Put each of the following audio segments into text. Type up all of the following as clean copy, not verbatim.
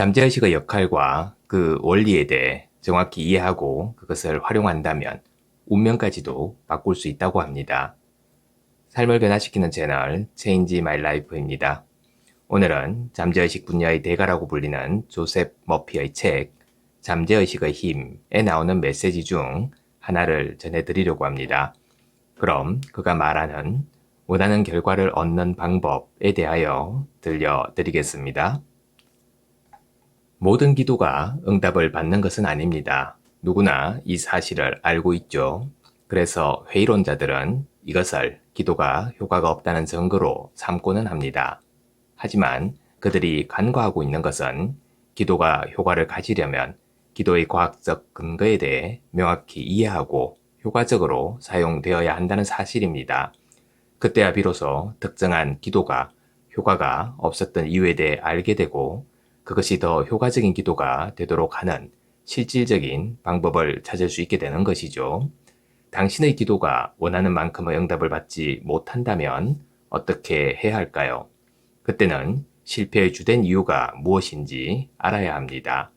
잠재의식의 역할과 그 원리에 대해 정확히 이해하고 그것을 활용한다면 운명까지도 바꿀 수 있다고 합니다. 삶을 변화시키는 채널 Change My Life입니다. 오늘은 잠재의식 분야의 대가라고 불리는 조셉 머피의 책 잠재의식의 힘에 나오는 메시지 중 하나를 전해드리려고 합니다. 그럼 그가 말하는 원하는 결과를 얻는 방법에 대하여 들려드리겠습니다. 모든 기도가 응답을 받는 것은 아닙니다. 누구나 이 사실을 알고 있죠. 그래서 회의론자들은 이것을 기도가 효과가 없다는 증거로 삼고는 합니다. 하지만 그들이 간과하고 있는 것은 기도가 효과를 가지려면 기도의 과학적 근거에 대해 명확히 이해하고 효과적으로 사용되어야 한다는 사실입니다. 그때야 비로소 특정한 기도가 효과가 없었던 이유에 대해 알게 되고 그것이 더 효과적인 기도가 되도록 하는 실질적인 방법을 찾을 수 있게 되는 것이죠. 당신의 기도가 원하는 만큼의 응답을 받지 못한다면 어떻게 해야 할까요? 그때는 실패의 주된 이유가 무엇인지 알아야 합니다.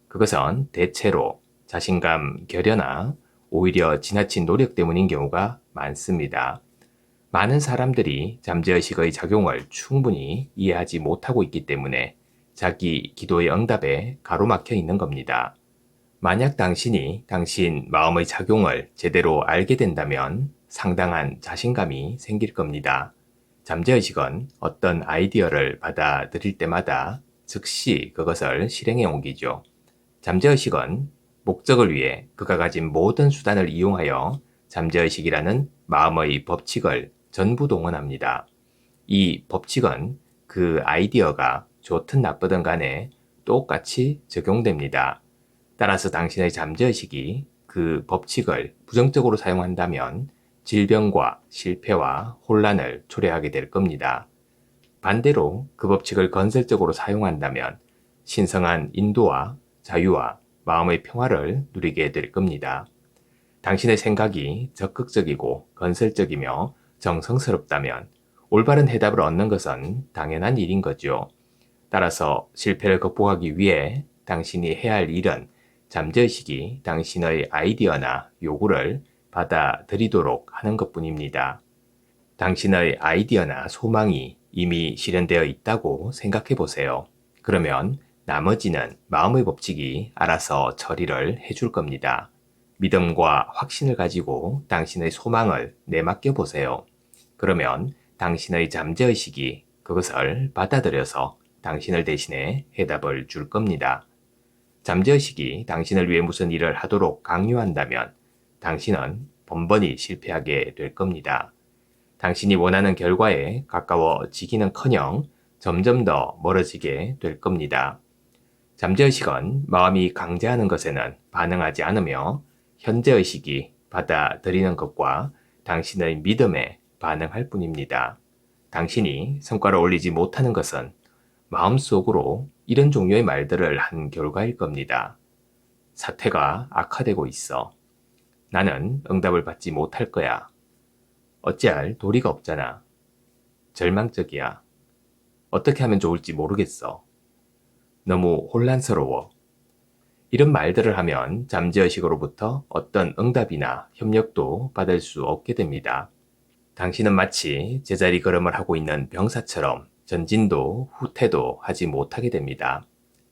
그것은 대체로 자신감 결여나 오히려 지나친 노력 때문인 경우가 많습니다. 많은 사람들이 잠재의식의 작용을 충분히 이해하지 못하고 있기 때문에 자기 기도의 응답에 가로막혀 있는 겁니다. 만약 당신이 당신 마음의 작용을 제대로 알게 된다면 상당한 자신감이 생길 겁니다. 잠재의식은 어떤 아이디어를 받아들일 때마다 즉시 그것을 실행에 옮기죠. 잠재의식은 목적을 위해 그가 가진 모든 수단을 이용하여 잠재의식이라는 마음의 법칙을 전부 동원합니다. 이 법칙은 그 아이디어가 좋든 나쁘든 간에 똑같이 적용됩니다. 따라서 당신의 잠재의식이 그 법칙을 부정적으로 사용한다면 질병과 실패와 혼란을 초래하게 될 겁니다. 반대로 그 법칙을 건설적으로 사용한다면 신성한 인도와 자유와 마음의 평화를 누리게 될 겁니다. 당신의 생각이 적극적이고 건설적이며 정성스럽다면 올바른 해답을 얻는 것은 당연한 일인 거죠. 따라서 실패를 극복하기 위해 당신이 해야 할 일은 잠재의식이 당신의 아이디어나 요구를 받아들이도록 하는 것뿐입니다. 당신의 아이디어나 소망이 이미 실현되어 있다고 생각해 보세요. 그러면 나머지는 마음의 법칙이 알아서 처리를 해줄 겁니다. 믿음과 확신을 가지고 당신의 소망을 내맡겨 보세요. 그러면 당신의 잠재의식이 그것을 받아들여서 당신을 대신해 해답을 줄 겁니다. 잠재의식이 당신을 위해 무슨 일을 하도록 강요한다면 당신은 번번이 실패하게 될 겁니다. 당신이 원하는 결과에 가까워지기는커녕 점점 더 멀어지게 될 겁니다. 잠재의식은 마음이 강제하는 것에는 반응하지 않으며 현재의식이 받아들이는 것과 당신의 믿음에 반응할 뿐입니다. 당신이 성과를 올리지 못하는 것은 마음속으로 이런 종류의 말들을 한 결과일 겁니다. 사태가 악화되고 있어. 나는 응답을 받지 못할 거야. 어찌할 도리가 없잖아. 절망적이야. 어떻게 하면 좋을지 모르겠어. 너무 혼란스러워. 이런 말들을 하면 잠재의식으로부터 어떤 응답이나 협력도 받을 수 없게 됩니다. 당신은 마치 제자리 걸음을 하고 있는 병사처럼 전진도 후퇴도 하지 못하게 됩니다.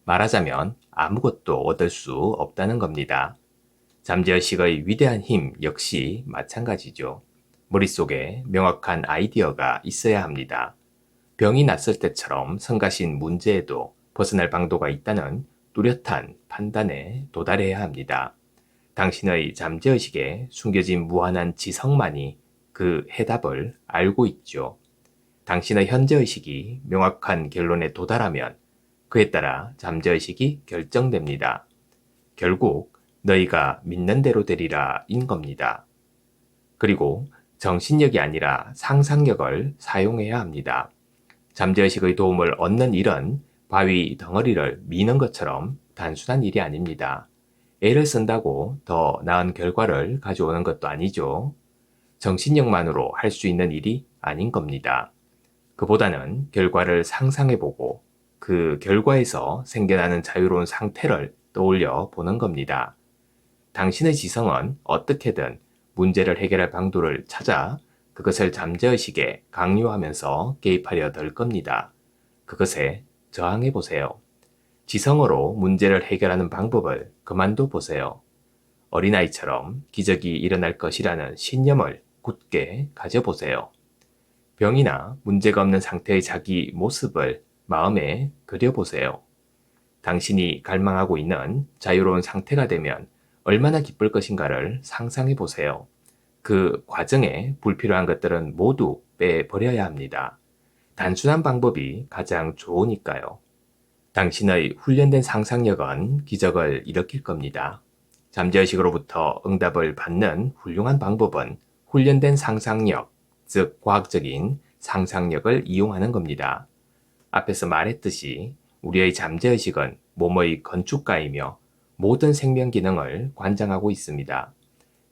말하자면 아무것도 얻을 수 없다는 겁니다. 잠재의식의 위대한 힘 역시 마찬가지죠. 머릿속에 명확한 아이디어가 있어야 합니다. 병이 났을 때처럼 성가신 문제에도 벗어날 방도가 있다는 뚜렷한 판단에 도달해야 합니다. 당신의 잠재의식에 숨겨진 무한한 지성만이 그 해답을 알고 있죠. 당신의 현재의식이 명확한 결론에 도달하면 그에 따라 잠재의식이 결정됩니다. 결국 너희가 믿는 대로 되리라 인 겁니다. 그리고 정신력이 아니라 상상력을 사용해야 합니다. 잠재의식의 도움을 얻는 일은 바위 덩어리를 미는 것처럼 단순한 일이 아닙니다. 애를 쓴다고 더 나은 결과를 가져오는 것도 아니죠. 정신력만으로 할 수 있는 일이 아닌 겁니다. 그보다는 결과를 상상해보고 그 결과에서 생겨나는 자유로운 상태를 떠올려 보는 겁니다. 당신의 지성은 어떻게든 문제를 해결할 방도를 찾아 그것을 잠재의식에 강요하면서 개입하려 들 겁니다. 그것에 저항해 보세요. 지성으로 문제를 해결하는 방법을 그만둬 보세요. 어린아이처럼 기적이 일어날 것이라는 신념을 굳게 가져보세요. 병이나 문제가 없는 상태의 자기 모습을 마음에 그려보세요. 당신이 갈망하고 있는 자유로운 상태가 되면 얼마나 기쁠 것인가를 상상해 보세요. 그 과정에 불필요한 것들은 모두 빼버려야 합니다. 단순한 방법이 가장 좋으니까요. 당신의 훈련된 상상력은 기적을 일으킬 겁니다. 잠재의식으로부터 응답을 받는 훌륭한 방법은 훈련된 상상력, 즉 과학적인 상상력을 이용하는 겁니다. 앞에서 말했듯이 우리의 잠재의식은 몸의 건축가이며 모든 생명 기능을 관장하고 있습니다.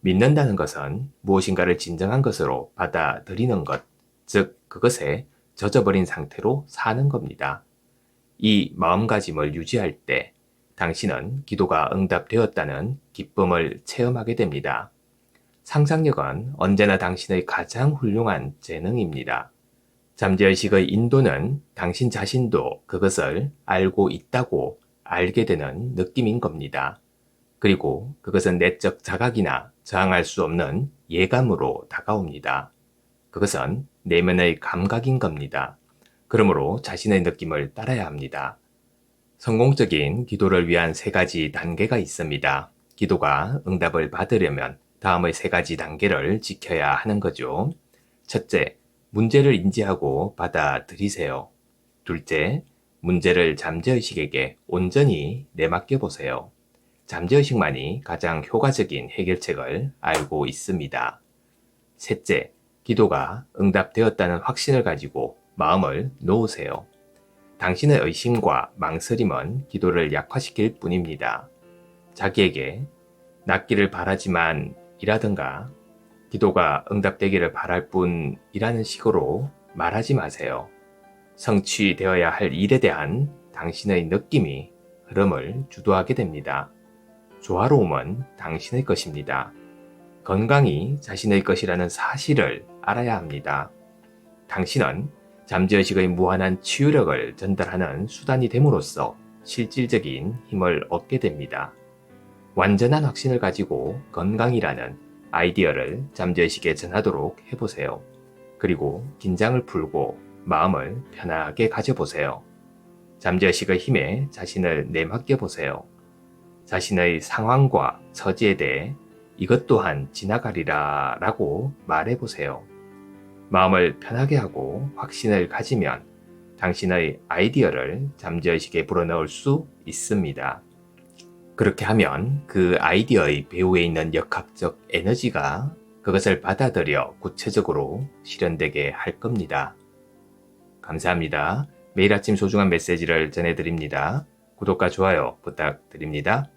믿는다는 것은 무엇인가를 진정한 것으로 받아들이는 것, 즉 그것에 젖어버린 상태로 사는 겁니다. 이 마음가짐을 유지할 때 당신은 기도가 응답되었다는 기쁨을 체험하게 됩니다. 상상력은 언제나 당신의 가장 훌륭한 재능입니다. 잠재의식의 인도는 당신 자신도 그것을 알고 있다고 알게 되는 느낌인 겁니다. 그리고 그것은 내적 자각이나 저항할 수 없는 예감으로 다가옵니다. 그것은 내면의 감각인 겁니다. 그러므로 자신의 느낌을 따라야 합니다. 성공적인 기도를 위한 3가지 단계가 있습니다. 기도가 응답을 받으려면 다음의 3가지 단계를 지켜야 하는 거죠. 첫째, 문제를 인지하고 받아들이세요. 둘째, 문제를 잠재의식에게 온전히 내맡겨 보세요. 잠재의식만이 가장 효과적인 해결책을 알고 있습니다. 셋째, 기도가 응답되었다는 확신을 가지고 마음을 놓으세요. 당신의 의심과 망설임은 기도를 약화시킬 뿐입니다. 자기에게 낫기를 바라지만 이라든가 기도가 응답되기를 바랄 뿐이라는 식으로 말하지 마세요. 성취되어야 할 일에 대한 당신의 느낌이 흐름을 주도하게 됩니다. 조화로움은 당신의 것입니다. 건강이 자신의 것이라는 사실을 알아야 합니다. 당신은 잠재의식의 무한한 치유력을 전달하는 수단이 됨으로써 실질적인 힘을 얻게 됩니다. 완전한 확신을 가지고 건강이라는 아이디어를 잠재의식에 전하도록 해보세요. 그리고 긴장을 풀고 마음을 편하게 가져보세요. 잠재의식의 힘에 자신을 내맡겨보세요. 자신의 상황과 처지에 대해 이것 또한 지나가리라 라고 말해보세요. 마음을 편하게 하고 확신을 가지면 당신의 아이디어를 잠재의식에 불어넣을 수 있습니다. 그렇게 하면 그 아이디어의 배후에 있는 역학적 에너지가 그것을 받아들여 구체적으로 실현되게 할 겁니다. 감사합니다. 매일 아침 소중한 메시지를 전해드립니다. 구독과 좋아요 부탁드립니다.